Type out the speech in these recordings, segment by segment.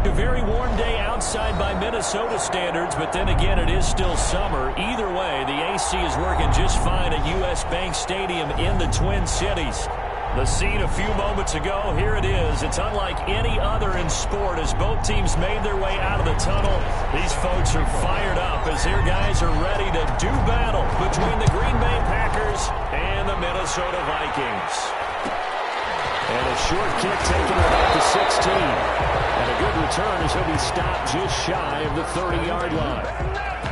A very warm day outside by Minnesota standards, but then again, it is still summer. Either way, the AC is working just fine at U.S. Bank Stadium in the Twin Cities. The scene a few moments ago, here it is. It's unlike any other in sport as both teams made their way out of the tunnel. These folks are fired up as their guys are ready to do battle between the Green Bay Packers and the Minnesota Vikings. And a short kick taken about the 16. And a good return as he'll be stopped just shy of the 30-yard line.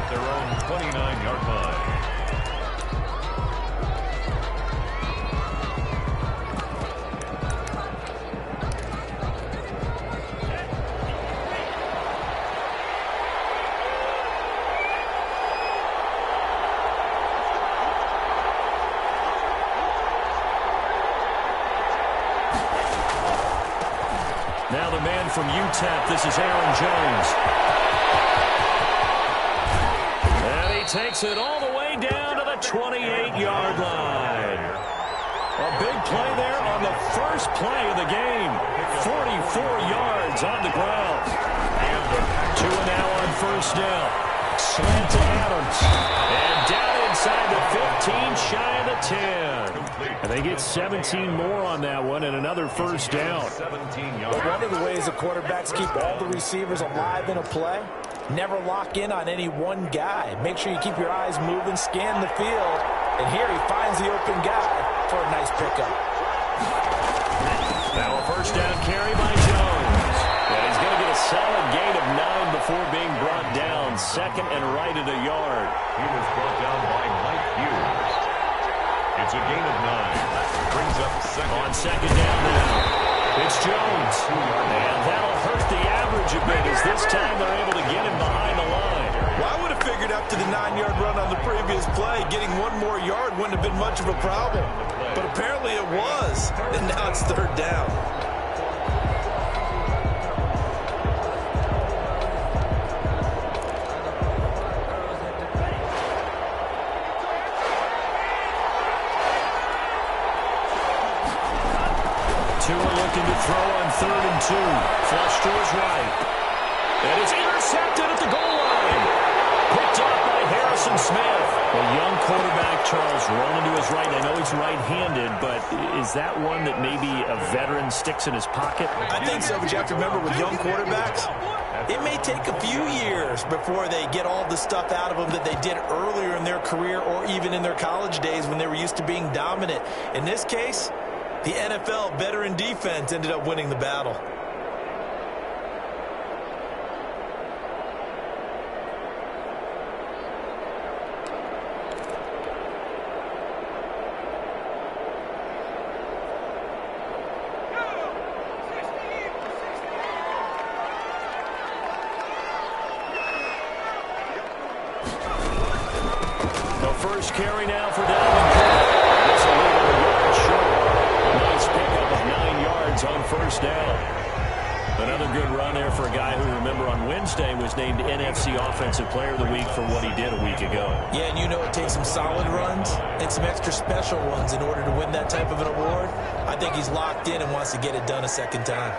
Their own 29-yard line. Now the man from UTEP, this is Aaron Jones. And he takes it all the way down to the 28-yard line. A big play there on the first play of the game. 44 yards on the ground. Two and now on first down. Slant to Adams. And down inside the 15, shy of the 10. And they get 17 more on that one and another first down. One of the ways the quarterbacks keep all the receivers alive in a play, never lock in on any one guy. Make sure you keep your eyes moving, scan the field, and here he finds the open guy for a nice pickup. Now a first down carry by Jones. And he's going to get a solid gain of 9 before being brought down. Second and right at a yard. He was brought down by Mike Hughes. It's a gain of 9. Brings up second. On second down now, it's Jones. And that'll hurt the average a bit as this time they're able to get him behind the line. Well, I would have figured after the 9-yard run on the previous play, getting one more yard wouldn't have been much of a problem. But apparently it was. And now it's third down. Tua looking to throw on 3rd and 2. Flush to his right. And it's intercepted at the goal line. Picked up by Harrison Smith. A young quarterback, Charles, rolling to his right. I know he's right-handed, but is that one that maybe a veteran sticks in his pocket? I think so, but you have to remember with young quarterbacks, it may take a few years before they get all the stuff out of them that they did earlier in their career or even in their college days when they were used to being dominant. In this case, the NFL veteran defense ended up winning the battle. The first carry now for Dalvin Cook. This will leave him a yard short. A nice pickup of 9 yards on first down. Another good run there for a guy who, remember, on Wednesday was named NFC Offensive Player of the Week for what he did a week ago. Yeah, and you know it takes some solid runs and some extra special ones in order to win that type of an award. I think he's locked in and wants to get it done a second time.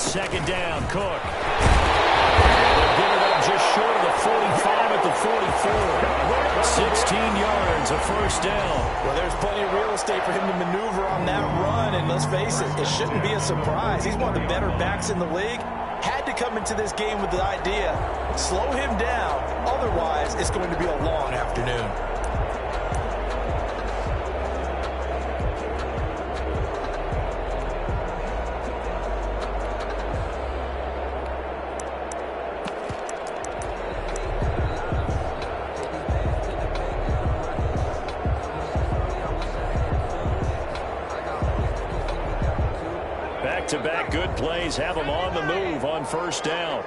Second down, Cook. They'll give it up just short of the 45 at the 44. 16 yards, a first down. Well, there's plenty of real estate for him to maneuver on that run, and let's face it, it shouldn't be a surprise. He's one of the better backs in the league. Had to come into this game with the idea, slow him down, otherwise it's going to be a long afternoon. Back-to-back good plays have them on the move on first down.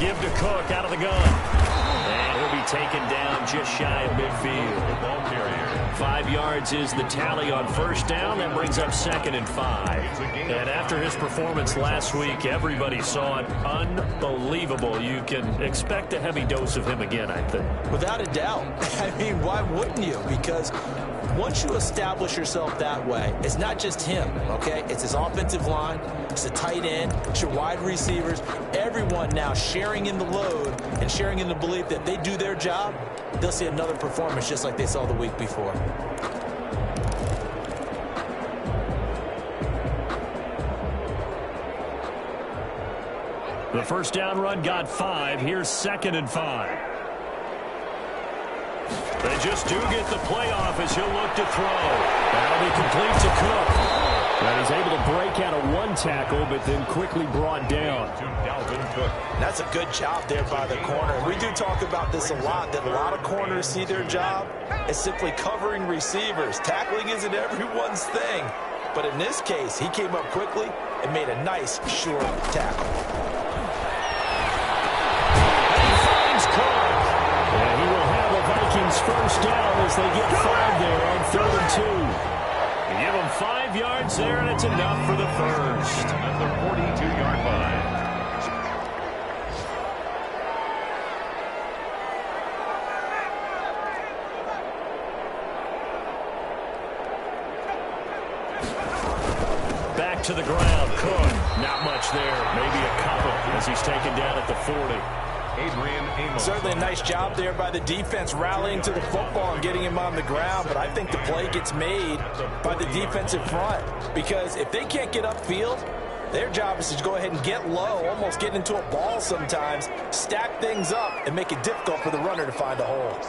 Give to Cook out of the gun. And he'll be taken down just shy of midfield. Ball carrier. 5 yards is the tally on first down. That brings up 2nd and 5. And after his performance last week, everybody saw it. Unbelievable. You can expect a heavy dose of him again, I think. Without a doubt. I mean, why wouldn't you? Because once you establish yourself that way, it's not just him, okay? It's his offensive line, it's the tight end, it's your wide receivers, everyone now sharing in the load and sharing in the belief that they do their job, they'll see another performance just like they saw the week before. The first down run got 5. Here's 2nd and 5. They just do get the play off as he'll look to throw. That'll be complete to Cook. And he's able to break out of 1 tackle, but then quickly brought down. To Dalvin Cook. That's a good job there by the corner. We do talk about this a lot, that a lot of corners see their job as simply covering receivers. Tackling isn't everyone's thing. But in this case, he came up quickly and made a nice, short tackle. And he finds Cook. And he will have the Vikings first down as they get 5 there on 3rd and 2. You give them 5 yards there, and it's enough for the first. At the 42-yard line. Back to the ground. Cook. Not much there. Maybe a couple as he's taken down at the 40. Adrian Amos. Certainly a nice job there by the defense rallying to the football and getting him on the ground, but I think the play gets made by the defensive front because if they can't get upfield, their job is to go ahead and get low, almost get into a ball sometimes, stack things up, and make it difficult for the runner to find a hole.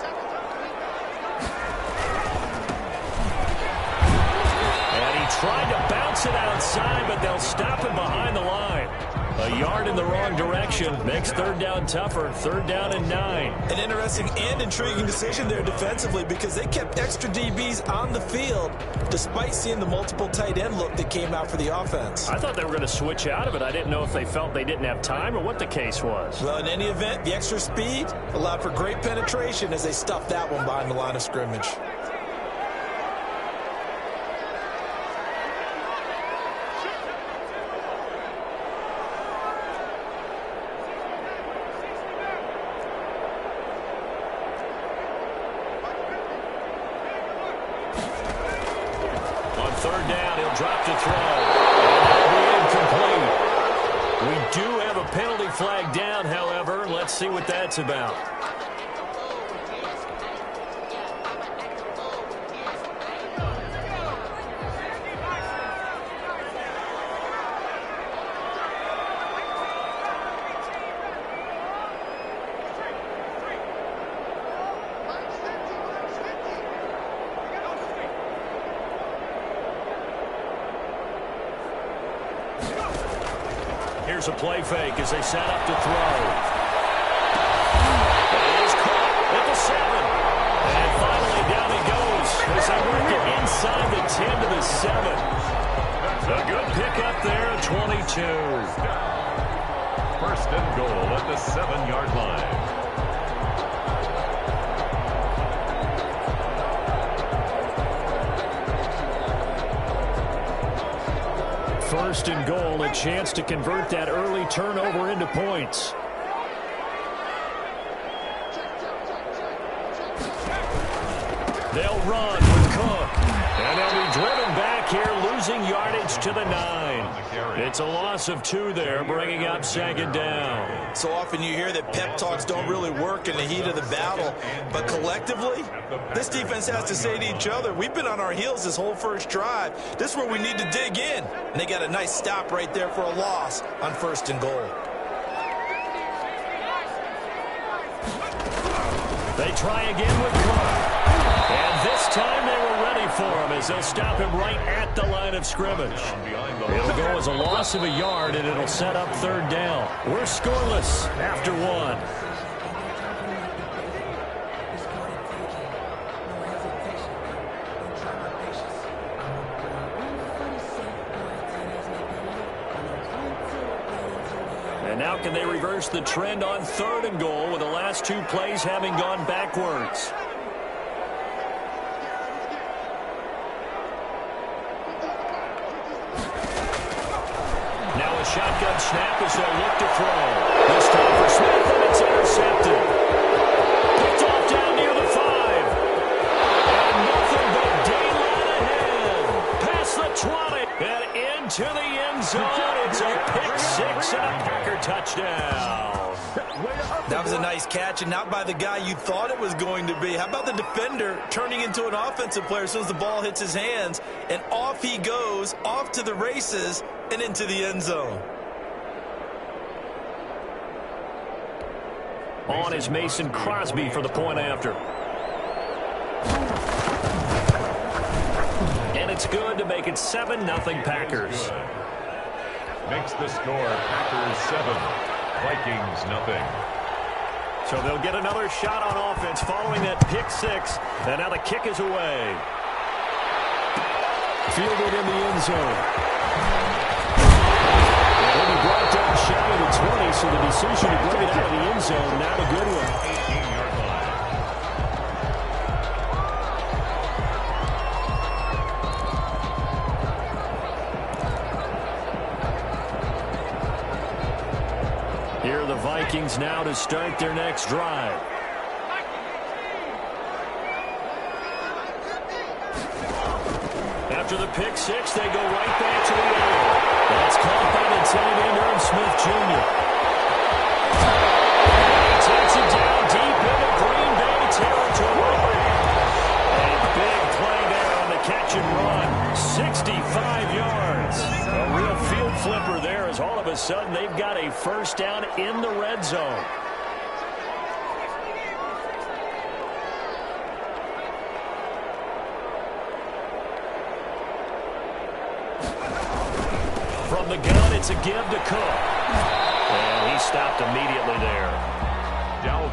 And he tried to bounce it outside, but they'll stop him behind the line. A yard in the wrong direction makes 3rd down tougher. 3rd down and 9. An interesting and intriguing decision there defensively because they kept extra DBs on the field despite seeing the multiple tight end look that came out for the offense. I thought they were going to switch out of it. I didn't know if they felt they didn't have time or what the case was. Well, in any event, the extra speed allowed for great penetration as they stuffed that one behind the line of scrimmage. Drop to throw. And that'll be incomplete. We do have a penalty flag down, however. Let's see what that's about. Here's a play fake as they set up to throw. It is caught at the 7. And finally down he goes as they work it inside the 10 to the 7. A good pickup there at 22. 1st and goal at the 7-yard line. 1st and goal, a chance to convert that early turnover into points. They'll run with Cook. And they'll be driven back here, losing yardage to the 9. It's a loss of 2 there, bringing up 2nd down. So often you hear that pep talks don't really work in the heat of the battle, but collectively, this defense has to say to each other, we've been on our heels this whole first drive. This is where we need to dig in. And they got a nice stop right there for a loss on 1st and goal. They try again with Cook. And this time they were ready for him as they'll stop him right at the line of scrimmage. It'll go as a loss of a yard, and it'll set up 3rd down. We're scoreless after 1. And Now can they reverse the trend on 3rd and goal with the last 2 plays having gone backwards? Now a shotgun snap as they'll look to throw. This time for Smith, and it's intercepted. Picked off down near the 5. And nothing but daylight ahead. Past the 20 and into the end zone. It's a pick 6 and a Packer touchdown. That was a nice catch, and not by the guy you thought it was going to be. How about the defender turning into an offensive player as soon as the ball hits his hands, and off he goes, off to the races, and into the end zone. On is Mason Crosby for the point after. And it's good to make it 7-0 Packers. Makes the score Packers 7, Vikings nothing. So they'll get another shot on offense following that pick 6. And now the kick is away. Fielded in the end zone. He'll be brought down shy of the 20, so the decision to bring it out of the end zone, not a good one. 18-yard line. Here are the Vikings now to start their next drive. After the pick 6, they go right back to the air. That's caught by the tight end, Irv Smith Jr. He takes it down deep into Green Bay territory. A big play there on the catch and run. 65 yards. A real field flipper there as all of a sudden they've got a first down in the red zone. From the gun, it's a give to Cook. And he stopped immediately there.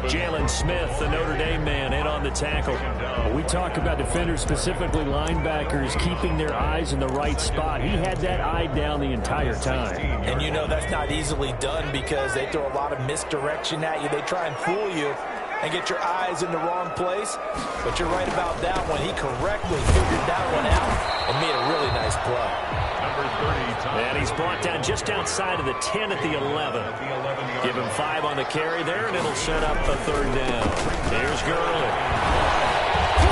Jalen Smith, the Notre Dame man, in on the tackle. We talk about defenders, specifically linebackers, keeping their eyes in the right spot. He had that eye down the entire time. And you know that's not easily done because they throw a lot of misdirection at you. They try and fool you and get your eyes in the wrong place. But you're right about that one. He correctly figured that one out and made a really nice play. And he's brought down just outside of the 10 at the 11. Give him 5 on the carry there, and it'll set up a 3rd down. Here's Gurley.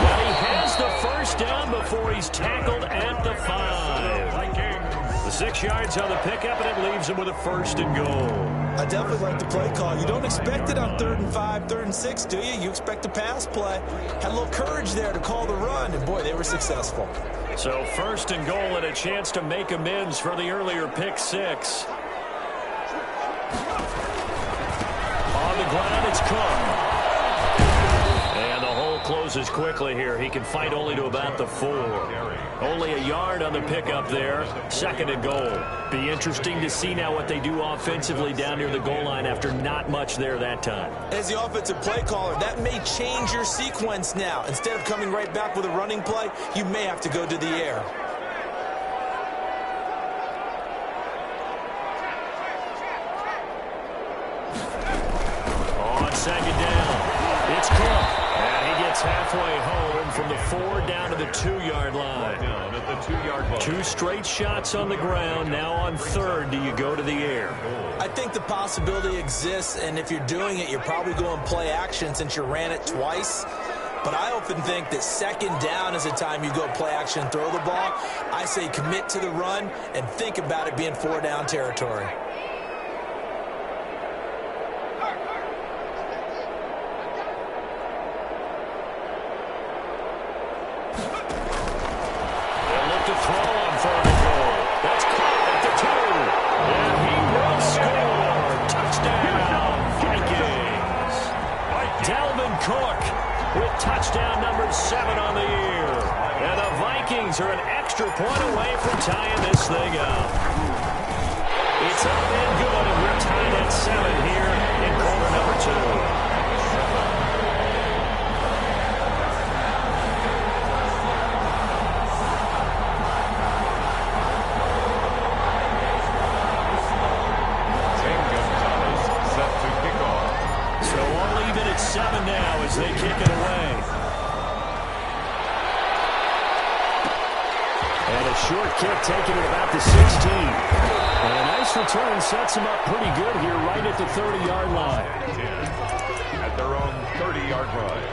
But he has the first down before he's tackled at the 5. The 6 yards on the pickup, and it leaves him with a 1st and goal. I definitely like the play call. You don't expect it on 3rd and 5, 3rd and 6, do you? You expect a pass play. Had a little courage there to call the run, and boy, they were successful. So 1st and goal and a chance to make amends for the earlier pick 6. On the ground, it's Cook. And the hole closes quickly here. He can fight only to about the 4. Only a yard on the pickup there. 2nd and goal. Be interesting to see now what they do offensively down near the goal line after not much there that time. As the offensive play caller, that may change your sequence now. Instead of coming right back with a running play, you may have to go to the air. On 2nd down, it's Cook. And he gets halfway home from the 4 down to the 2-yard line. Down at the 2-yard line. 2 straight shots on the ground. Now on 3rd, do you go to the air? I think the possibility exists, and if you're doing it, you're probably going play action since you ran it twice. But I often think that 2nd down is the time you go play action and throw the ball. I say commit to the run and think about it being 4 down territory. Touchdown number 7 on the year. And the Vikings are an extra point away from tying this thing up. It's up and good, and we're tied at 7 here in quarter number 2. And a short kick taken at about the 16. And a nice return sets them up pretty good here right at the 30-yard line. 10 at their own 30-yard line.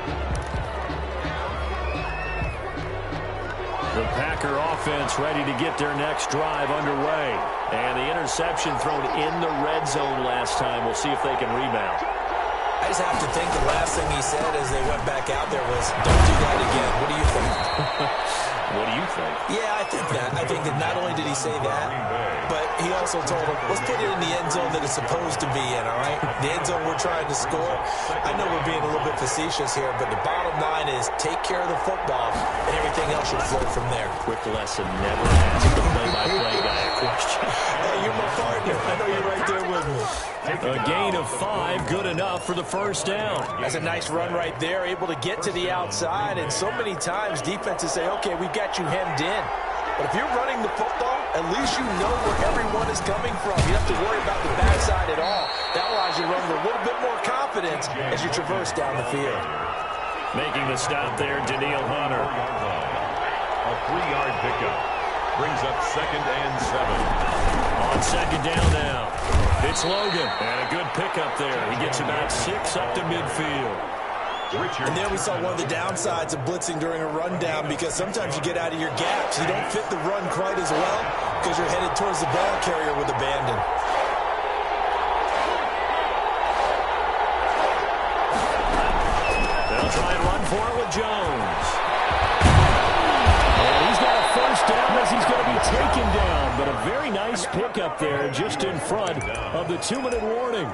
The Packer offense ready to get their next drive underway. And the interception thrown in the red zone last time. We'll see if they can rebound. I just have to think the last thing he said as they went back out there was, don't do that again. What do you think? What do you think? Yeah, I think that. I think that not only did he say that, but he also told him, let's put it in the end zone that it's supposed to be in, all right? The end zone we're trying to score. I know we're being a little bit facetious here, but the bottom line is take care of the football, and everything else should flow from there. Quick lesson, never ask the play-by-play guy a question. Hey, you're my partner. I know you're right there with me. A gain of 5, good enough for the first down. That's a nice run right there, able to get to the outside. And so many times defenses say, okay, we've got you hemmed in. But if you're running the football, at least you know where everyone is coming from. You don't have to worry about the backside at all. That allows you to run with a little bit more confidence as you traverse down the field. Making the stop there, Danielle Hunter. A 3-yard pickup. Brings up 2nd and 7. On second down now. It's Logan. And a good pickup there. He gets about 6 up to midfield. And then we saw one of the downsides of blitzing during a rundown, because sometimes you get out of your gaps. You don't fit the run quite as well because you're headed towards the ball carrier with abandon. They'll try and run for it with Jones. And he's got a first down as he's going to be taken down. But a very nice pickup there just in front of the 2-minute warning.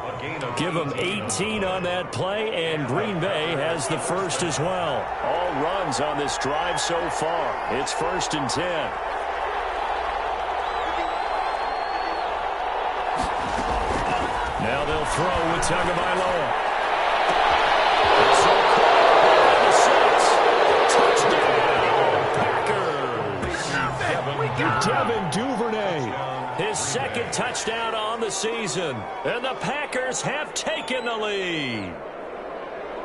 Give them 18 on that play, and Green Bay has the first as well. All runs on this drive so far. It's 1st and 10. Now they'll throw with Tagovailoa. Devin Duvernay, his 2nd touchdown on the season, and the Packers have taken the lead.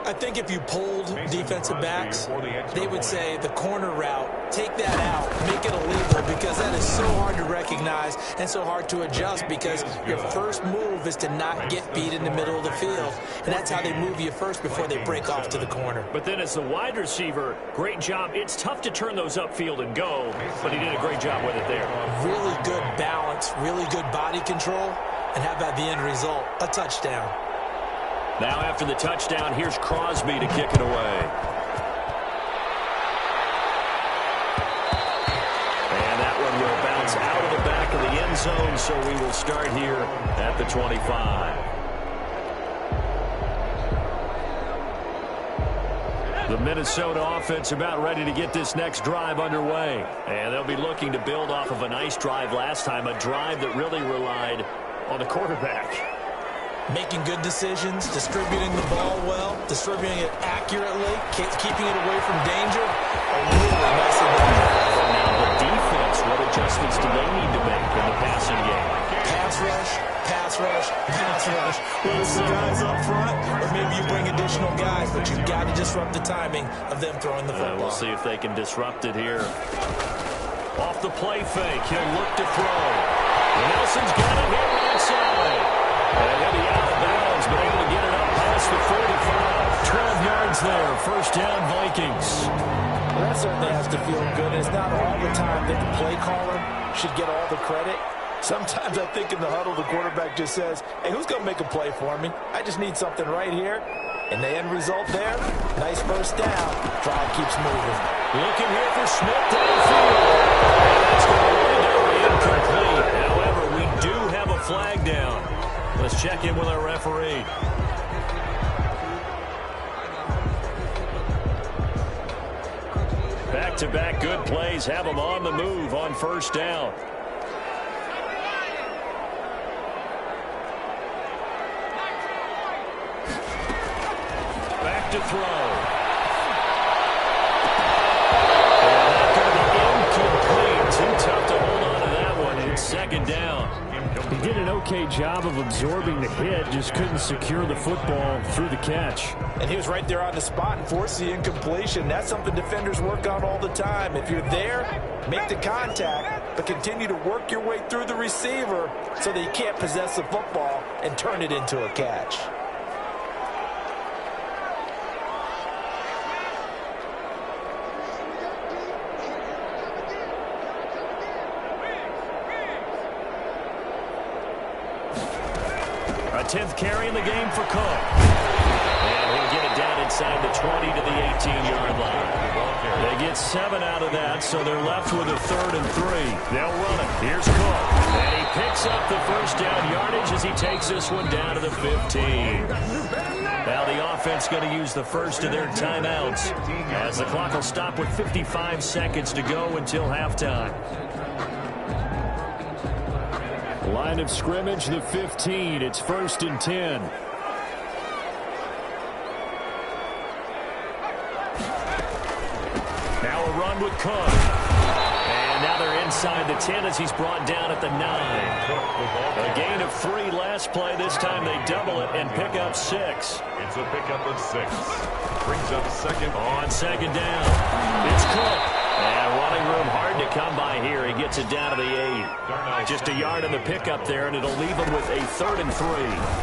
I think if you polled defensive backs, they would say the corner route, take that out, make it illegal, because that is so hard to recognize and so hard to adjust, because your first move is to not get beat in the middle of the field, and that's how they move you first before they break off to the corner. But then as the wide receiver, great job. It's tough to turn those upfield and go, but he did a great job with it there. Really good balance, really good body control, and how about the end result? A touchdown. Now after the touchdown, here's Crosby to kick it away. And that one will bounce out of the back of the end zone, so we will start here at the 25. The Minnesota offense about ready to get this next drive underway. And they'll be looking to build off of a nice drive last time, a drive that really relied on the quarterback. Making good decisions, distributing the ball well, distributing it accurately, keeping it away from danger. Really nicely done. Now the defense, what adjustments do they need to make in the passing game? Pass rush, pass rush, pass rush. Whether it's the guys up front, or maybe you bring additional guys, but you've got to disrupt the timing of them throwing the football. We'll see if they can disrupt it here. Off the play fake, he'll look to throw. Nelson's got it here right side. And he'll be out of bounds, but able to get it up past the 45. 12 yards there. First down, Vikings. Well, that certainly has to feel good. It's not all the time that the play caller should get all the credit. Sometimes I think in the huddle, the quarterback just says, hey, who's going to make a play for me? I just need something right here. And the end result there, nice first down. Drive keeps moving. Looking here for Smith downfield. That's going to wind up incomplete. However, we do have a flag down. Let's check in with our referee. Back-to-back good plays have them on the move on first down. Back to throw. And that's going to be incomplete. Too tough to hold on to that one. It's second down. He did an okay job of absorbing the hit, just couldn't secure the football through the catch. And he was right there on the spot and forced the incompletion. That's something defenders work on all the time. If you're there, make the contact, but continue to work your way through the receiver so that he can't possess the football and turn it into a catch. A 10th carry in the game for Cook. And he'll get it down inside the 20 to the 18-yard line. They get 7 out of that, so they're left with a 3rd and 3. They'll run it. Here's Cook. And he picks up the first down yardage as he takes this one down to the 15. Now the offense going to use the first of their timeouts as the clock will stop with 55 seconds to go until halftime. Line of scrimmage, the 15. It's 1st and 10. Now a run with Cook. And now they're inside the 10 as he's brought down at the 9. A gain of 3 last play. This time they double it and pick up 6. It's a pickup of 6. Brings up second. On second down, it's Cook. And running room hard to come by here. He gets it down to the 8. Just a yard in the pickup there, and it'll leave him with a 3rd and 3.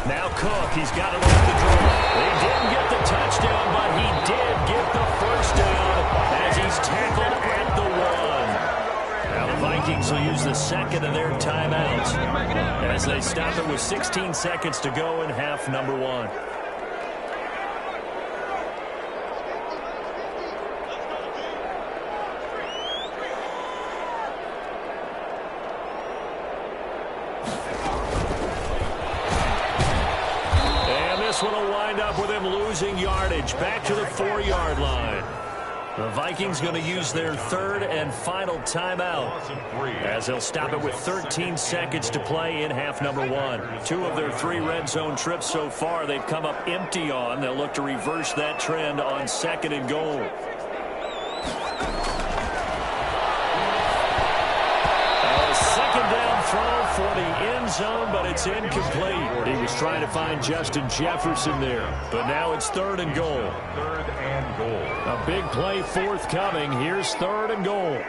Now Cook, he's got it off the draw. He didn't get the touchdown, but he did get the first down as he's tackled at the 1. Now the Vikings will use the second of their timeouts as they stop it with 16 seconds to go in half number 1. This one will wind up with him losing yardage back to the 4-yard line. The Vikings going to use their 3rd and final timeout as they'll stop it with 13 seconds to play in half number 1. 2 of their 3 red zone trips so far they've come up empty on. They'll look to reverse that trend on 2nd and goal. Second down throw for the end zone, but it's incomplete. He was trying to find Justin Jefferson there. But now it's 3rd and goal. 3rd and goal. A big play forthcoming. Here's 3rd and goal.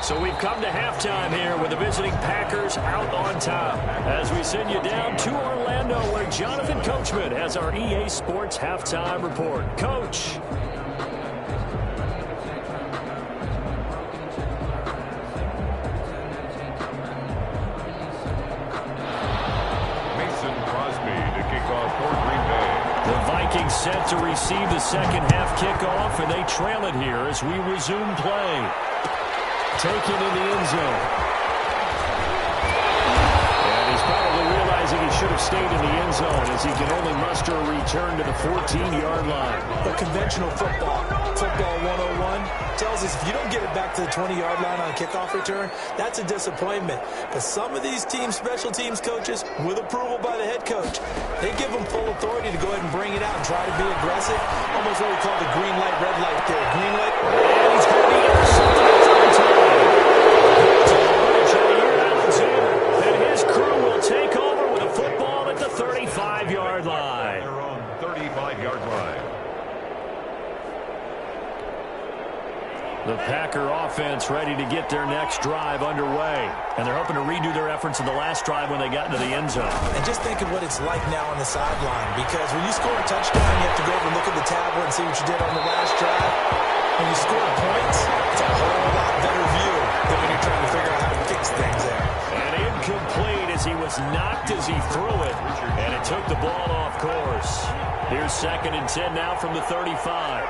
So we've come to halftime here with the visiting Packers out on top. As we send you down to Orlando where Jonathan Coachman has our EA Sports Halftime Report. Coach. Mason Crosby to kick off for Green Bay. The Vikings set to receive the second half kickoff, and they trail it here as we resume play. Taken in the end zone. And he's probably realizing he should have stayed in the end zone as he can only muster a return to the 14-yard line. But conventional football 101, tells us if you don't get it back to the 20-yard line on a kickoff return, that's a disappointment. But some of these team special teams coaches, with approval by the head coach, they give them full authority to go ahead and bring it out and try to be aggressive. Almost what we call the green light, red light there. Green light. And he's going to be intercepted every time. And his crew will take over with a football at the 35-yard line. Their own 35-yard line. The Packer offense ready to get their next drive underway. And they're hoping to redo their efforts in the last drive when they got into the end zone. And just think of what it's like now on the sideline. Because when you score a touchdown, you have to go over and look at the tablet and see what you did on the last drive. When you score points, it's a whole lot better view than when you're trying to figure out how to fix things there. And incomplete as he was knocked as he threw it. And it took the ball off course. Here's 2nd and 10 now from the 35.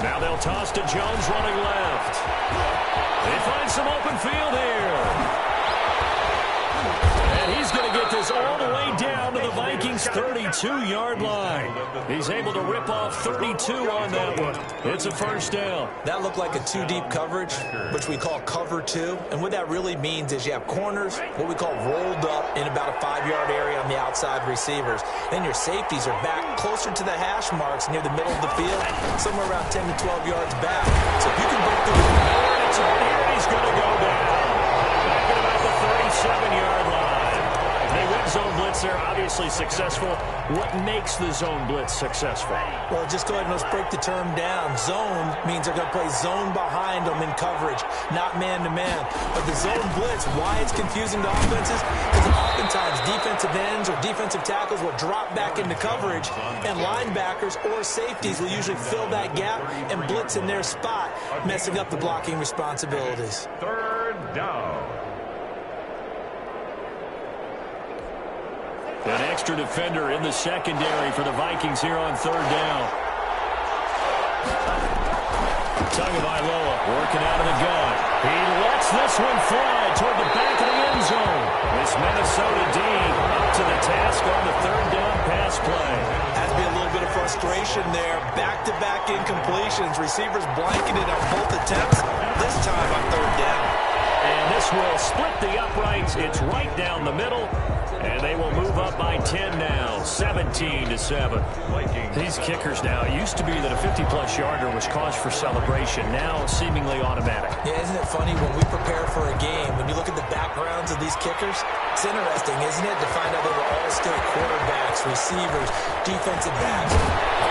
Now they'll toss to Jones running left. They find some open field here. And he's going to get this all the way down to the Vikings' 32-yard line. He's able to rip off 32 on that one. It's a first down. That looked like a two-deep coverage, which we call cover two. And what that really means is you have corners, what we call rolled up in about a 5-yard area on the outside receivers. Then your safeties are back closer to the hash marks near the middle of the field, somewhere around 10 to 12 yards back. So if you can break through the middle, he's going to go down. Back at about the 37-yard line. They win zone blitz. They're obviously successful. What makes the zone blitz successful? Well, just go ahead and let's break the term down. Zone means they're going to play zone behind them in coverage, not man-to-man. But the zone blitz, why it's confusing to offenses? Because oftentimes defensive ends or defensive tackles will drop back into coverage, and linebackers or safeties will usually fill that gap and blitz in their spot, messing up the blocking responsibilities. 3rd down. An extra defender in the secondary for the Vikings here on 3rd down. Tagovailoa working out of the gun. He lets this one fly toward the back of the end zone. This Minnesota D up to the task on the 3rd down pass play. Has to be a little bit of frustration there. Back-to-back incompletions. Receivers blanketed on both attempts, this time on 3rd down. And this will split the uprights. It's right down the middle. And they will move up by 10 now, 17-7. These kickers now, it used to be that a 50-plus yarder was cause for celebration. Now seemingly automatic. Yeah, isn't it funny when we prepare for a game, when you look at the backgrounds of these kickers, it's interesting, isn't it, to find out they were all-state quarterbacks, receivers, defensive backs,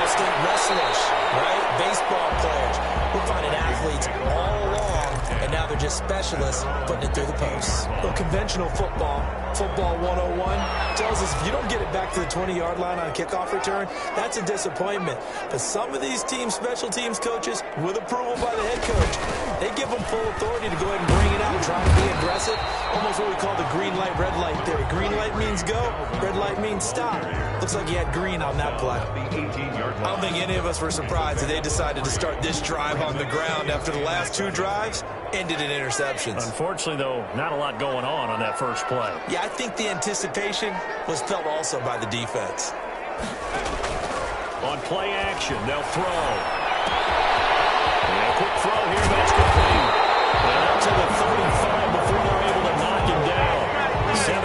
all-state wrestlers, right? Baseball players. We're finding athletes all along, and now they're just specialists putting it through the posts. Well, conventional football 101, tells us if you don't get it back to the 20-yard line on a kickoff return, that's a disappointment. But some of these teams, special teams coaches, with approval by the head coach, they give them full authority to go ahead and bring it out and try to be aggressive. Almost what we call the green light, red light theory. Green light means go, red light means stop. Looks like he had green on that play. I don't think any of us were surprised that they decided to start this drive on the ground after the last 2 drives ended in interceptions. Unfortunately, though, not a lot going on that first play. Yeah, I think the anticipation was felt also by the defense. On play action, they'll throw. And a quick throw here, but it's complete. And up to the 35 before they're able to knock him down.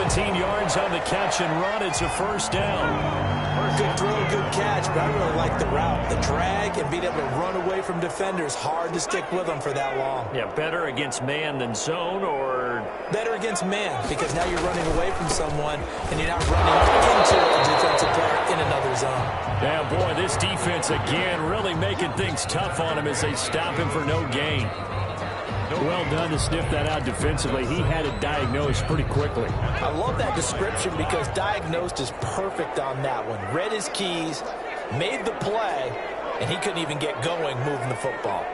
17 yards on the catch and run. It's a first down. Good throw, good catch, but I really like the route. The drag and being able to run away from defenders. Hard to stick with them for that long. Yeah, better against man than zone, or? Better against man, because now you're running away from someone and you're not running into a defensive player in another zone. Yeah, boy, this defense again really making things tough on him as they stop him for no gain. Well done to sniff that out defensively. He had it diagnosed pretty quickly. I love that description because diagnosed is perfect on that one. Read his keys, made the play, and he couldn't even get going moving the football.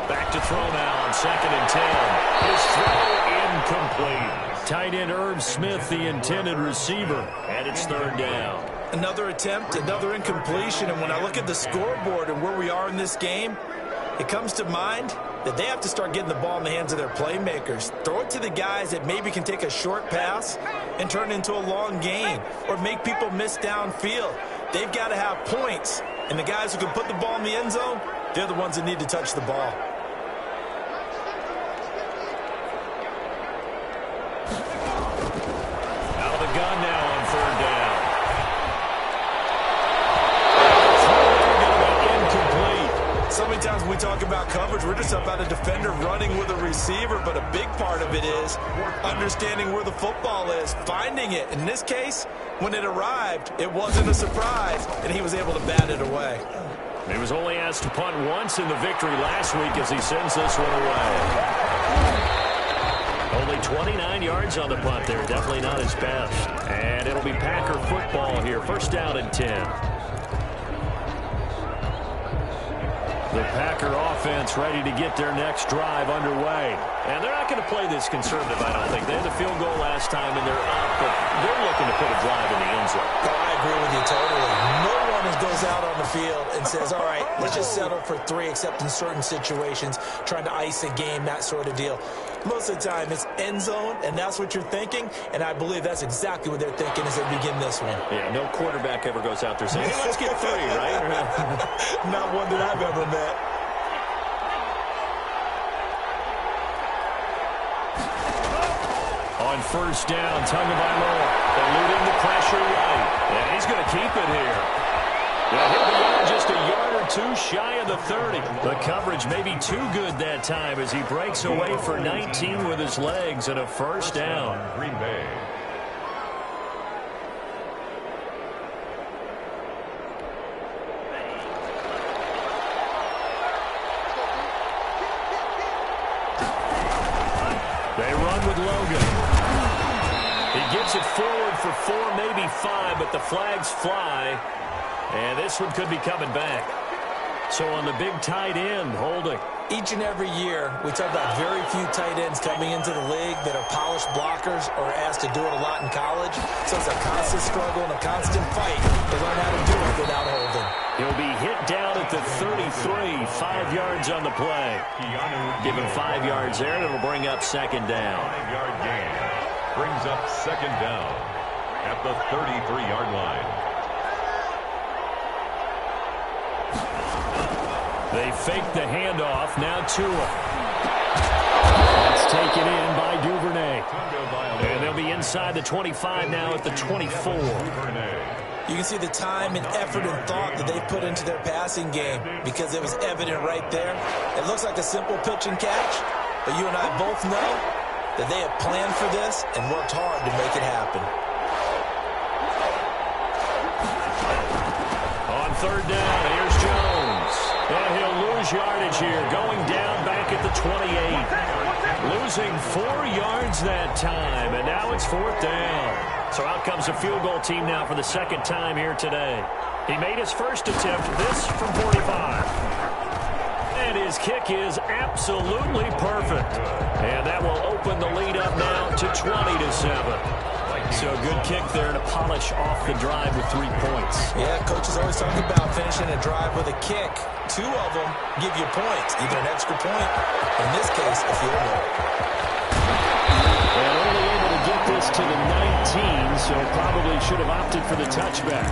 Back to throw now on 2nd and 10. His throw incomplete. Tight end Irv Smith, the intended receiver, and it's 3rd down. Another attempt, another incompletion, and when I look at the scoreboard and where we are in this game, it comes to mind that they have to start getting the ball in the hands of their playmakers. Throw it to the guys that maybe can take a short pass and turn it into a long gain or make people miss downfield. They've got to have points, and the guys who can put the ball in the end zone, they're the ones that need to touch the ball. Out of the gun now on 3rd down. So many times when we talk about coverage, we're just about a defender running with a receiver, but a big part of it is understanding where the football is, finding it. In this case, when it arrived, it wasn't a surprise, and he was able to bat it away. He was only asked to punt once in the victory last week as he sends this one away. Only 29 yards on the punt there. Definitely not his best. And it'll be Packer football here. 1st down and 10. The Packer offense ready to get their next drive underway. And they're not going to play this conservative, I don't think. They had the field goal last time, and they're up, but they're looking to put a drive in the end zone. Oh, I agree with you totally. No one goes out on the field and says, all right, let's just settle for 3, except in certain situations, trying to ice a game, that sort of deal. Most of the time, it's end zone, and that's what you're thinking, and I believe that's exactly what they're thinking as they begin this one. Yeah, no quarterback ever goes out there saying, hey, let's get 3, right? Not one that I've ever met. On first down, Tagovailoa eluding the pressure right, and he's going to keep it here. Well, he'll be on just a yard or 2 shy of the 30. The coverage may be too good that time as he breaks away for 19 with his legs and a first down. Green Bay. They run with Logan. He gets it forward for 4, maybe 5, but the flags fly. And this one could be coming back. So on the big tight end, holding. Each and every year, we talk about very few tight ends coming into the league that are polished blockers or asked to do it a lot in college. So it's a constant struggle and a constant fight to learn how to do it without holding. He'll be hit down at the 33, 5 yards on the play. Give him 5 yards there, and it'll bring up second down. 5-yard gain brings up second down at the 33-yard line. They fake the handoff. Now Tua. It's taken in by Duvernay. And they'll be inside the 25 now at the 24. You can see the time and effort and thought that they put into their passing game because it was evident right there. It looks like a simple pitch and catch, but you and I both know that they have planned for this and worked hard to make it happen. On third down, here's Jones. And he'll lose yardage here, going down back at the 28. Losing 4 yards that time, and now it's 4th down. So out comes the field goal team now for the second time here today. He made his first attempt, this from 45. And his kick is absolutely perfect. And that will open the lead up now to 20-7. So a good kick there to polish off the drive with 3 points. Yeah, coaches always talk about finishing a drive with a kick. 2 of them give you points, either an extra point, in this case, a field goal. And only able to get this to the 19, so probably should have opted for the touchback.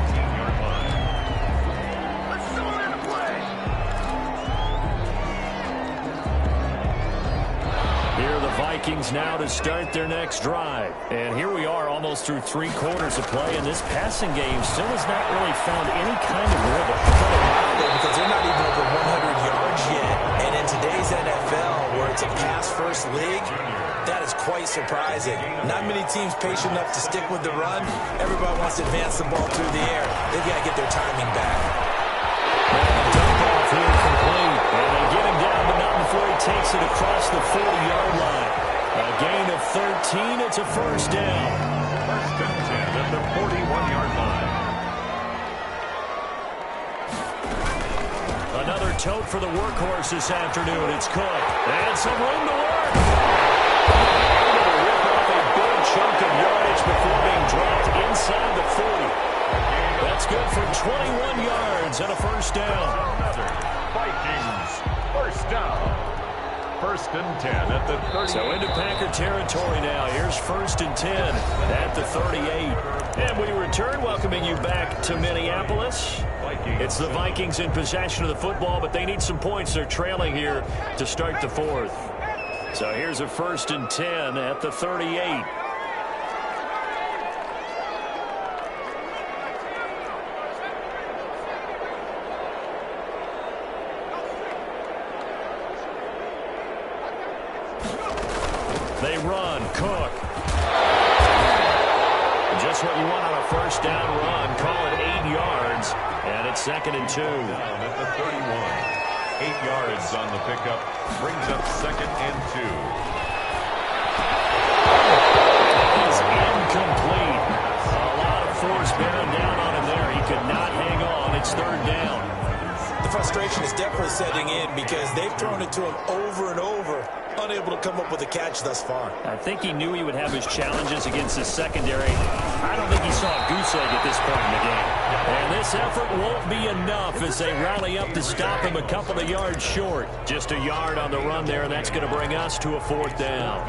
Vikings now to start their next drive. And here we are almost through 3 quarters of play, and this passing game still has not really found any kind of rhythm. Because they're not even over 100 yards yet. And in today's NFL, where it's a pass-first league, that is quite surprising. Not many teams patient enough to stick with the run. Everybody wants to advance the ball through the air. They've got to get their timing back. Dump off here complete. And they get him down, but not before he takes it across the 40-yard line. A gain of 13. It's a first down. First and 10 at the 41-yard line. Another tote for the workhorse this afternoon. It's Cook. And some room to work. Able to rip off a big chunk of yardage before being dropped inside the 40. That's good for 21 yards and a first down. Vikings, first down. First and 10 at the 30. So into Packer territory now. Here's first and 10 at the 38. And we return, welcoming you back to Minneapolis. It's the Vikings in possession of the football, but they need some points. They're trailing here to start the 4th. So here's a first and 10 at the 38. They run. Cook. Just what you want on a first down run. Call it 8 yards. And it's second and 2. Down at the 31. 8 yards on the pickup. Brings up second and 2. Is incomplete. A lot of force bearing down on him there. He could not hang on. It's third down. The frustration is definitely setting in because they've thrown it to him over and over, unable to come up with a catch thus far. I think he knew he would have his challenges against his secondary. I don't think he saw a goose egg at this point in the game. And this effort won't be enough as they rally up to stop him a couple of yards short. Just a yard on the run there, and that's going to bring us to a 4th down.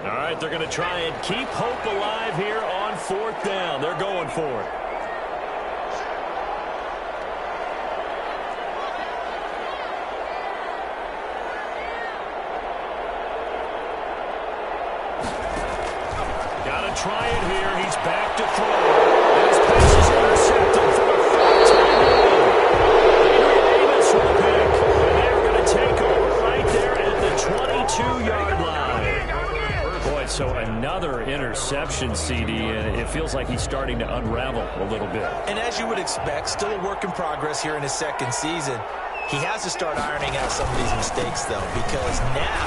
All right, they're going to try and keep hope alive here on 4th down. They're going for it. Got to try it here. He's back to throw. His pass is intercepted for the 4th time. Adrian Davis with a pick. And they're going to take over right there at the 22-yard line. Boy, so another interception, CD, and it feels like he's starting to unravel a little bit. And as you would expect, still a work in progress here in his second season. He has to start ironing out some of these mistakes, though, because now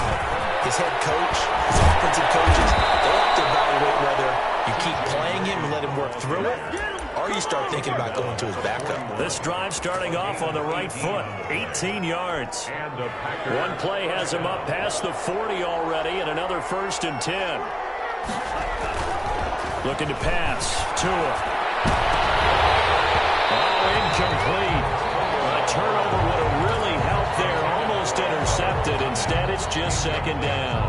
his head coach, his offensive coaches, they have to evaluate whether you keep playing him and let him work through it, or you start thinking about going to his backup. This drive starting off on the right foot, 18 yards. One play has him up past the 40 already, and another 1st and 10. Looking to pass. Tua. Oh, incomplete. A turnover would have really helped there. Almost intercepted. Instead, it's just 2nd down.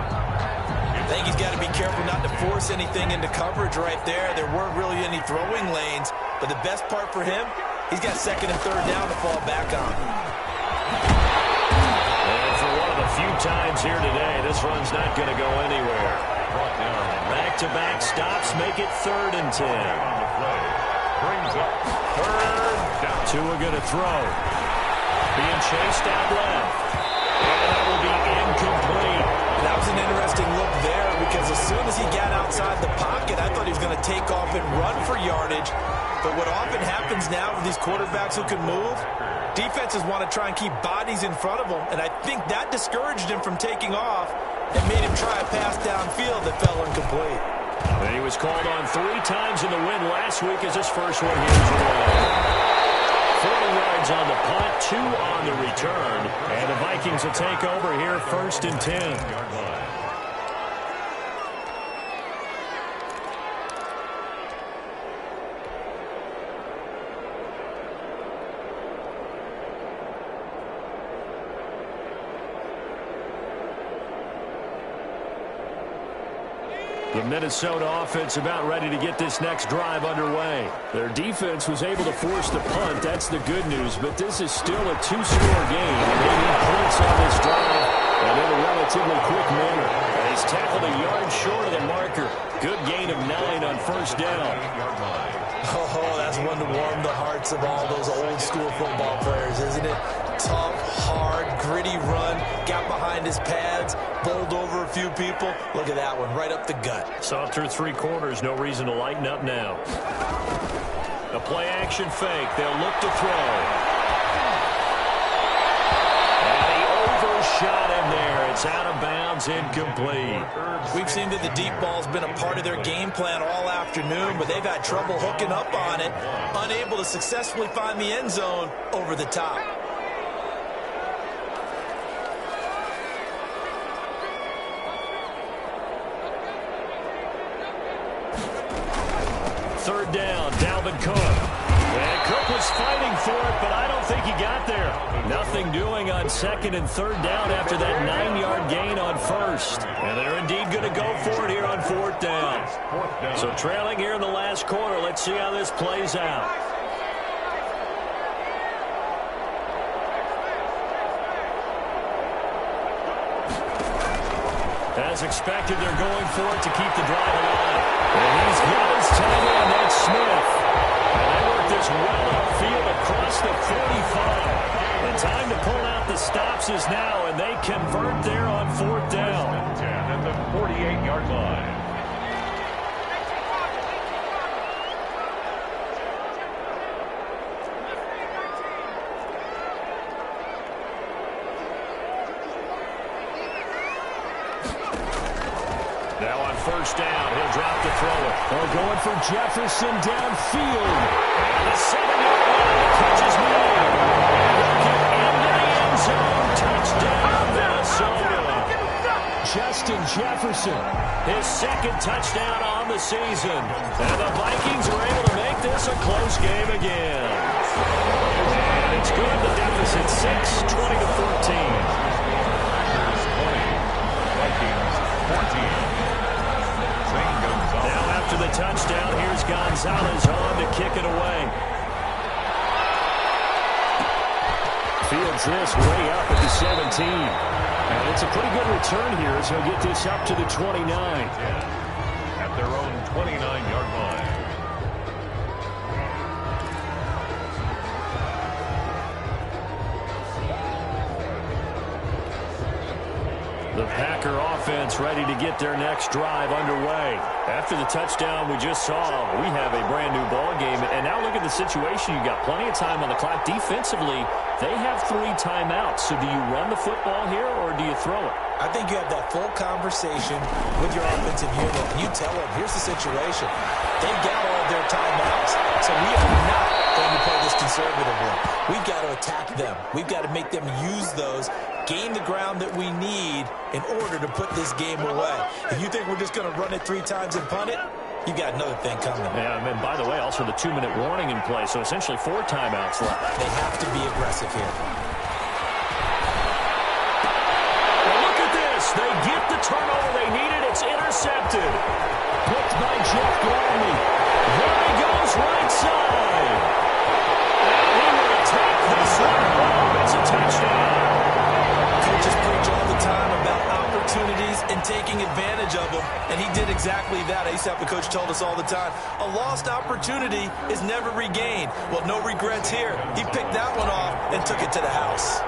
I think he's got to be careful not to force anything into coverage right there. There weren't really any throwing lanes, but the best part for him, he's got 2nd and 3rd down to fall back on. And for one of the few times here today, this run's not going to go anywhere. Back-to-back stops make it 3rd and 10. Brings up 3rd down. Tua going to throw. Being chased out left. And that will be incomplete. That was an interesting look there because as soon as he got outside the pocket, I thought he was going to take off and run for yardage. But what often happens now with these quarterbacks who can move, defenses want to try and keep bodies in front of them, and I think that discouraged him from taking off and made him try a pass downfield that fell incomplete. And he was called on 3 times in the win last week as his first one here today. 40 yards on the punt, 2 on the return, and the Vikings will take over here 1st and 10. The Minnesota offense about ready to get this next drive underway. Their defense was able to force the punt. That's the good news. But this is still a 2-score game. And they need points on this drive and in a relatively quick manner. And he's tackled a yard short of the marker. Good gain of 9 on 1st down. Oh, that's one to warm the hearts of all those old-school football players, isn't it? Tough, hard, gritty run, got behind his pads, bowled over a few people. Look at that one, right up the gut. Saw through 3 quarters, no reason to lighten up now. A play-action fake, they'll look to throw. And he overshot him there. It's out of bounds, incomplete. We've seen that the deep ball's been a part of their game plan all afternoon, but they've had trouble hooking up on it, unable to successfully find the end zone over the top. Third down, Dalvin Cook. And Cook was fighting for it, but I don't think he got there. Nothing doing on 2nd and 3rd down after that 9-yard gain on 1st. And they're indeed going to go for it here on 4th down. So trailing here in the last quarter. Let's see how this plays out. As expected, they're going for it to keep the drive alive. And he's got his tight end, that's Smith. And they work this well upfield across the 45. The time to pull out the stops is now, and they convert there on 4th down. 10 at the 48-yard line. Now on 1st down, he'll drop to throw it. They're going for Jefferson downfield. And the 7-yard line catches me. Get into the end zone. Touchdown, Minnesota. Justin Jefferson, his second touchdown on the season. And the Vikings are able to make this a close game again. And it's good. The deficit 6, 20-14. Packers 20, Vikings 14. Now after the touchdown, here's Gonzalez on to kick it away. Fields this way up at the 17. And it's a pretty good return here as he'll get this up to the 29. At their own 29-yard line. The Packer offense ready to get their next drive underway. After the touchdown we just saw, we have a brand new ball game. And now look at the situation. You got plenty of time on the clock. Defensively, they have 3 timeouts. So do you run the football here or do you throw it? I think you have that full conversation with your offensive unit, and you tell them, here's the situation. They've got all of their timeouts, so we are not going to play this conservatively. We've got to attack them. We've got to make them use those, gain the ground that we need in order to put this game away. If you think we're just going to run it 3 times and punt it, you got another thing coming. Yeah, and by the way, also the 2-minute warning in play, so essentially 4 timeouts left. They have to be aggressive here. They get the turnover they needed. It's intercepted. Picked by Jeff Gladney. There he goes right side. And he will take this one home. It's a touchdown. Coaches preach all the time about opportunities and taking advantage of them, and he did exactly that. I used to have a coach told us all the time, a lost opportunity is never regained. Well, no regrets here. He picked that one off and took it to the house.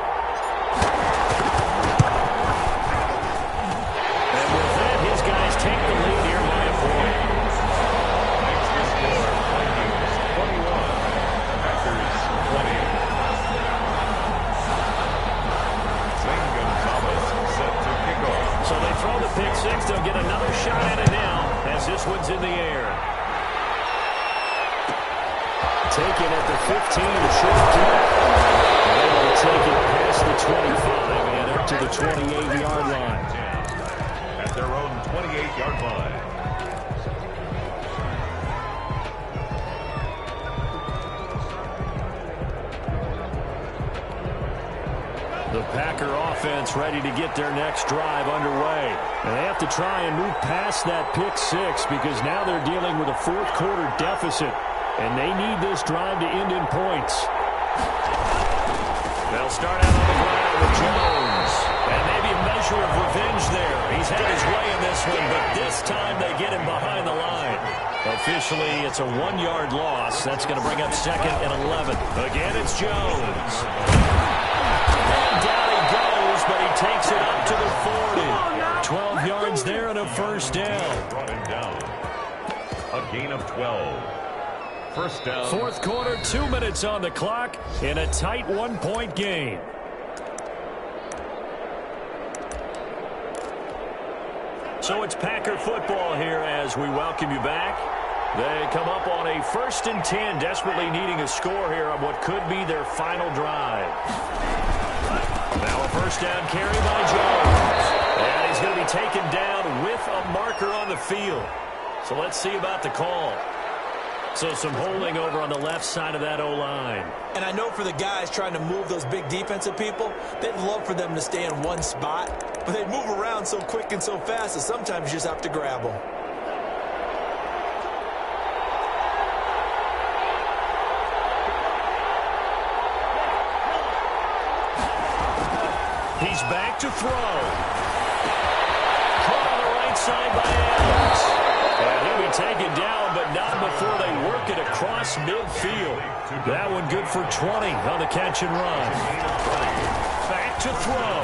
Take the lead here by a point. Extra score, Vikings 21, Packers 20. Zane Gonzalez set to kick off. So they throw the pick 6. They'll get another shot at it now as this one's in the air. Taken at the 15, the short kick. They will take it past the 25 and up to the 28-yard line. Their own 28-yard line. The Packer offense ready to get their next drive underway. And they have to try and move past that pick 6 because now they're dealing with a 4th quarter deficit. And they need this drive to end in points. They'll start out on the ground with Jones. And maybe a measure of revenge there. He's had his way in this one, but this time they get him behind the line. Officially, it's a 1-yard loss. That's going to bring up 2nd and 11. Again, it's Jones. And down he goes, but he takes it up to the 40. 12 yards there and a first down. Brought him down. A gain of 12. First down. 4th quarter, 2 minutes on the clock in a tight 1-point game. So it's Packer football here as we welcome you back. They come up on a 1st and 10, desperately needing a score here on what could be their final drive. Now a first down carry by Jones. And he's going to be taken down with a marker on the field. So let's see about the call. So some holding over on the left side of that O-line. And I know for the guys trying to move those big defensive people, they'd love for them to stay in one spot. But they move around so quick and so fast that sometimes you just have to grab them. He's back to throw. Caught on the right side by Adams. And he'll be taken down, but not before they work it across midfield. That one good for 20 on the catch and run. Back to throw.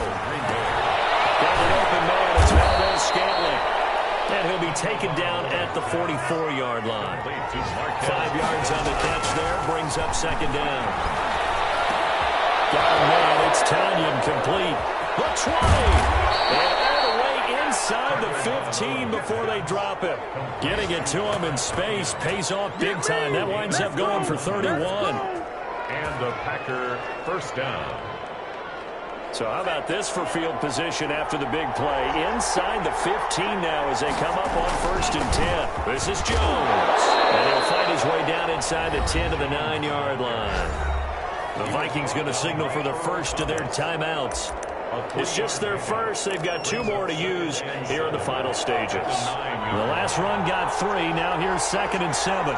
Got an open man. It's Valdez-Scantling. And he'll be taken down at the 44-yard line. 5 yards on the catch there. Brings up 2nd down. Got a man. It's Tanyan complete. The 20. And all the way inside the 15 before they drop it. Getting it to him in space pays off big time. That winds up going for 31. And the Packer first down. So how about this for field position after the big play? Inside the 15 now as they come up on 1st and 10. This is Jones. And he'll fight his way down inside the 10 to the 9-yard line. The Vikings going to signal for the first of their timeouts. It's just their first. They've got 2 more to use here in the final stages. The last run got 3. Now here's 2nd and 7.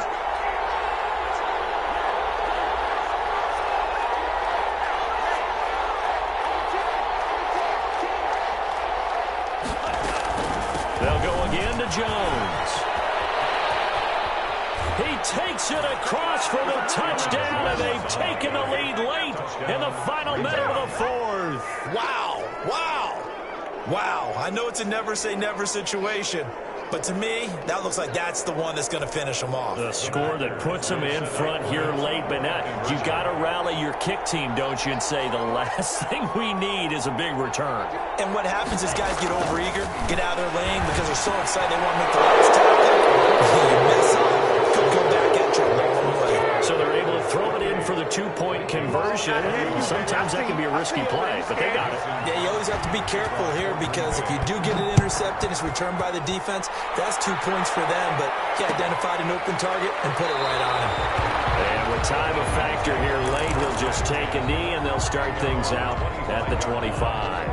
They'll go again to Jones. He takes it across for the touchdown, and they've taken the lead late in the final minute of the 4th. Wow. Wow. Wow. I know it's a never-say-never situation, but to me, that looks like that's the one that's going to finish them off. The score that puts them in front here late, but now you got to rally your kick team, don't you, and say the last thing we need is a big return. And what happens is guys get overeager, get out of their lane because they're so excited they want to make the last tackle. You mess up, could go back at you a long way. So they're able to throw it in for the 2-point conversion. Sometimes that can be a risky play, but they got it. Yeah, you always have to be careful here because if you do get it intercepted, it's returned by the defense. That's 2 points for them, but he identified an open target and put it right on him. And with time a factor here late, he'll just take a knee, and they'll start things out at the 25.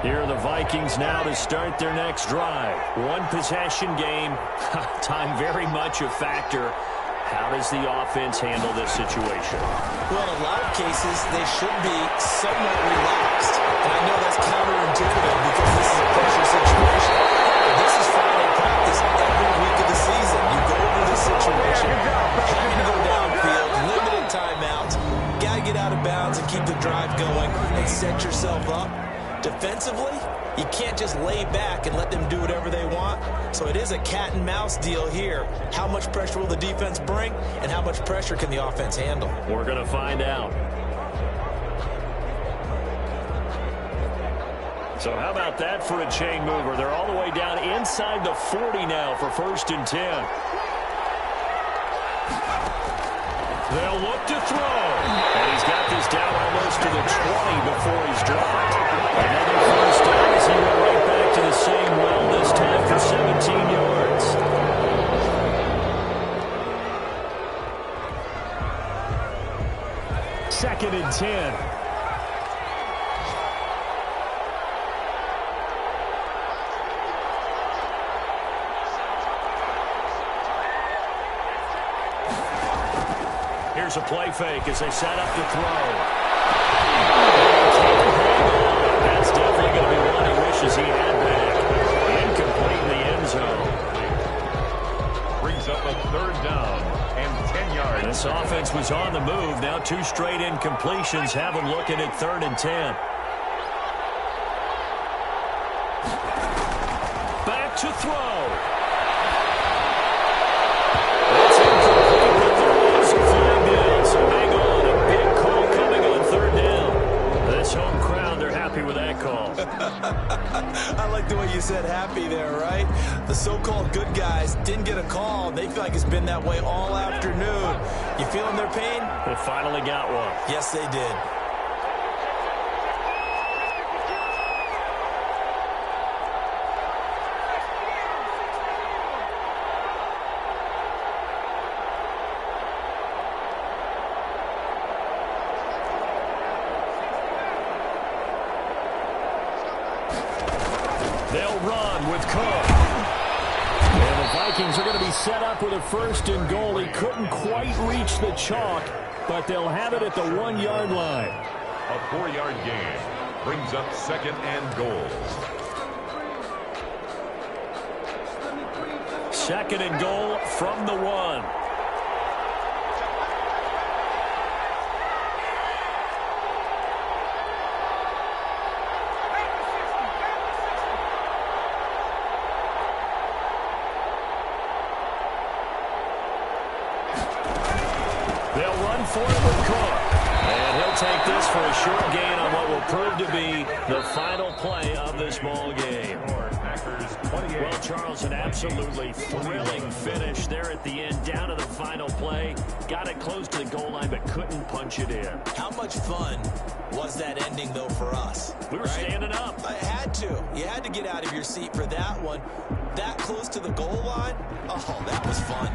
Here are the Vikings now to start their next drive. 1-possession game. Time very much a factor. How does the offense handle this situation? Well, in a lot of cases, they should be somewhat relaxed. And I know that's counterintuitive because this is a pressure situation. But this is Friday practice every week of the season. You go over this situation, having to go downfield, limited timeouts, got to get out of bounds and keep the drive going and set yourself up. Defensively, you can't just lay back and let them do whatever they want. So it is a cat and mouse deal here. How much pressure will the defense bring, and how much pressure can the offense handle? We're going to find out. So how about that for a chain mover? They're all the way down inside the 40 now for 1st and 10. They'll look to throw. And he's got this down almost to the 20 before he's dropped. Another first down as he went right back to the same well, this time for 17 yards. Second and 10. Here's a play fake as they set up to throw. That's definitely going to be one he wishes he had back. Incomplete in the end zone. Brings up a 3rd down and 10 yards. This offense was on the move. Now 2 straight incompletions have them looking at 3rd and 10. Back to throw. That's incomplete, but there is a flag down. So hang on, a big call coming on 3rd down. This home crowd, they're happy with that call. I like the way you said happy there, right? The so-called good guys didn't get a call. They feel like it's been that way all afternoon. You feeling their pain? They finally got one. Yes, they did. They'll run with Cook. And the Vikings are going to be set up with a 1st and goal. He couldn't quite reach the chalk, but they'll have it at the 1-yard line. A 4-yard gain brings up 2nd and goal. 2nd and goal from the 1. run for it with Cook. And he'll take this for a short gain on what will prove to be the final play of this ball game. Well, Charles, an absolutely thrilling finish there at the end, down to the final play. Got it close to the goal line, but couldn't punch it in. How much fun was that ending, though, for us? We were standing up. I had to. You had to get out of your seat for that one. That close to the goal line? Oh, that was fun.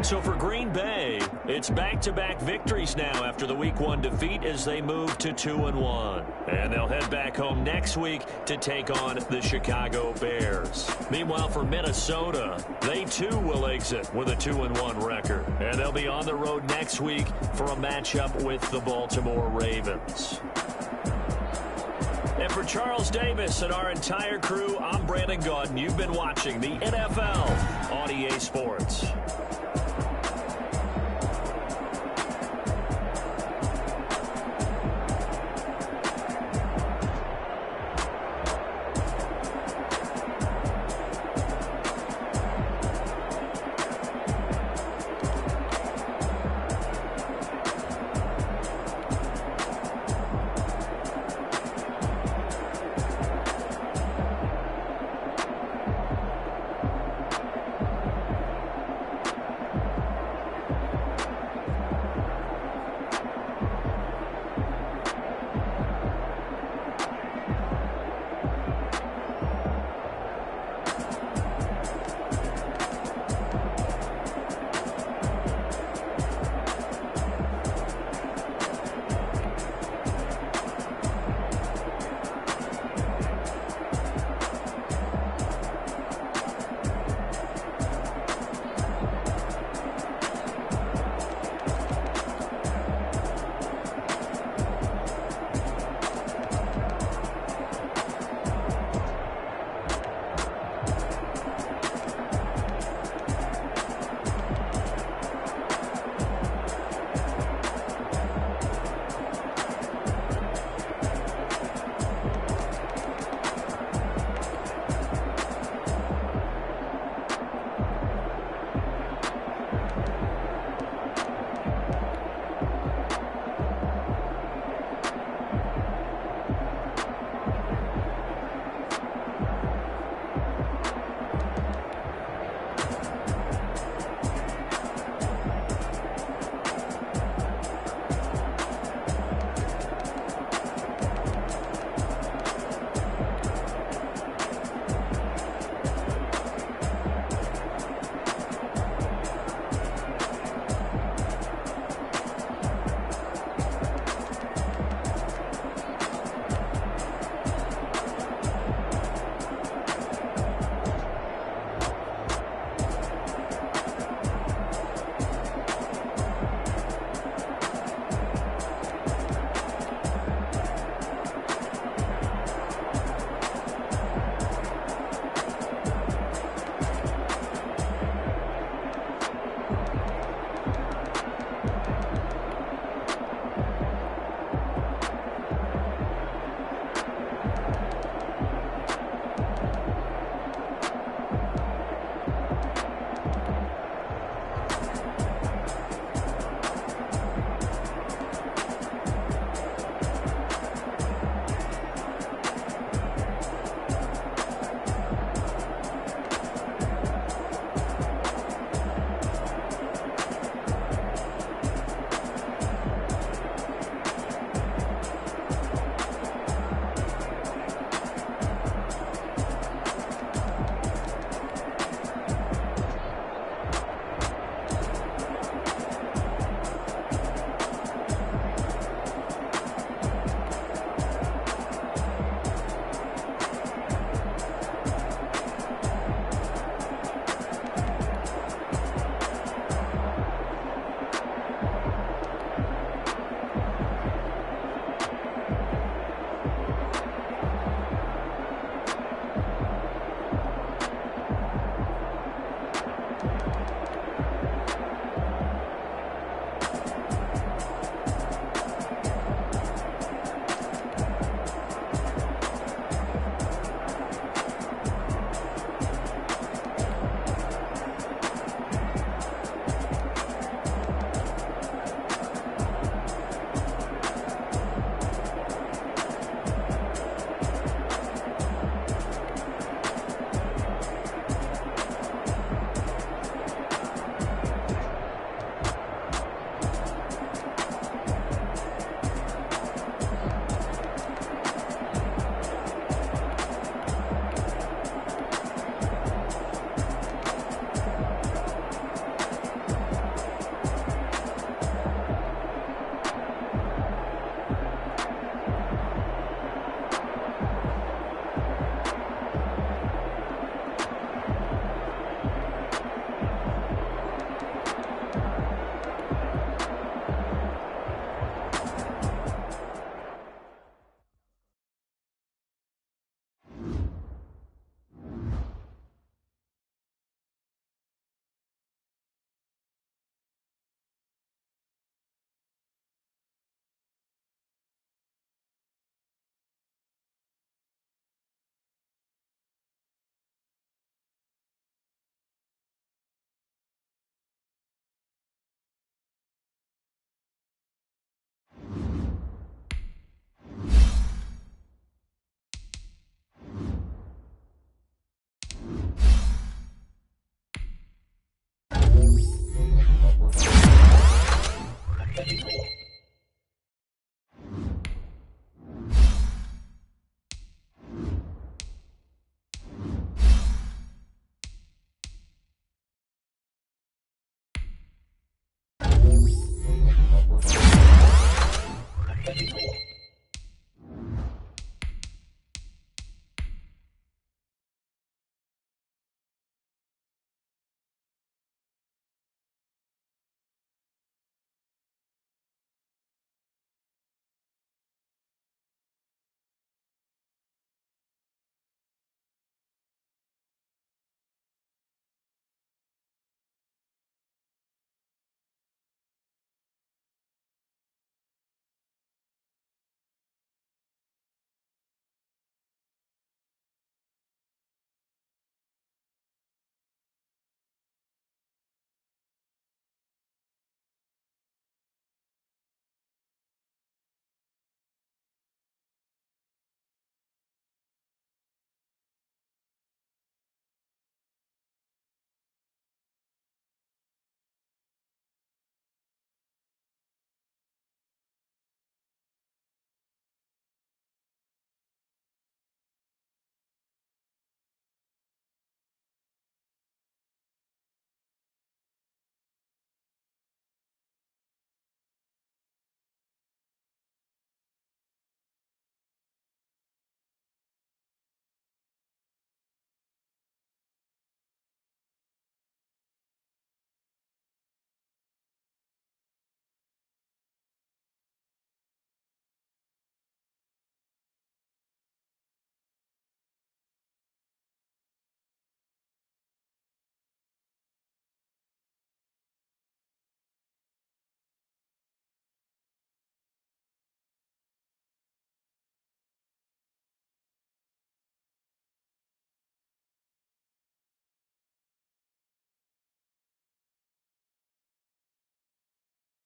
So for Green Bay, it's back-to-back victories now after the Week 1 defeat as they move to 2-1. And they'll head back home next week to take on the Chicago Bears. Meanwhile, for Minnesota, they too will exit with a 2-1 record. And they'll be on the road next week for a matchup with the Baltimore Ravens. And for Charles Davis and our entire crew, I'm Brandon Gaudin. You've been watching the NFL on EA Sports.